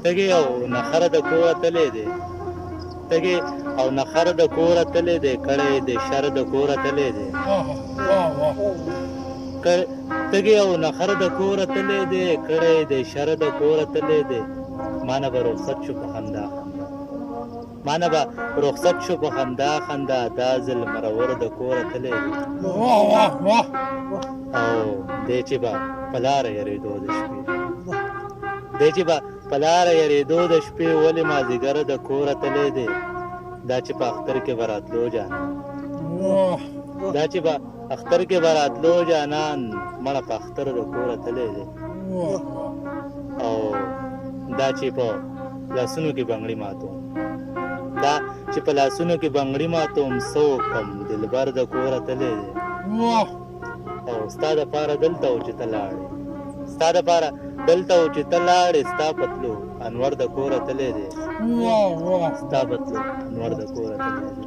تږی او نخره د کوره تللی دی تږی او نخره د کوره تللی دی کړی د شر د کوره تللی دی تږی او نخره د کوره تللی دی کړی د شر د کوره تللی دی مانه به رخصت شو په خندا مانه به رخصت شو په خندا خندا دا ځل مرور د کوره تللی دی او دی چې به په لاره یېرېدو د شپې دی چې به په لاره یېرېدو د شپې ولې مازدیګره د کوره تللی دی دا چې په اختر کې به راتلو جانان دا چې به اختر کې به راتلو جانان مړه په اختر د کوره تللی دی او دا چې په لاسونو کې بنګړي ماتوم دا چې په لاسونو کې بنګړي ماتوم څه وکړم دلبر د کوره تللی دی او ستا دپاره دلته و چې ته لاړې ستا دپاره دلته و چې ته لاړې ستا پتلو انور د کوره تللی دی ستا پتلو انور د کوره تللی دی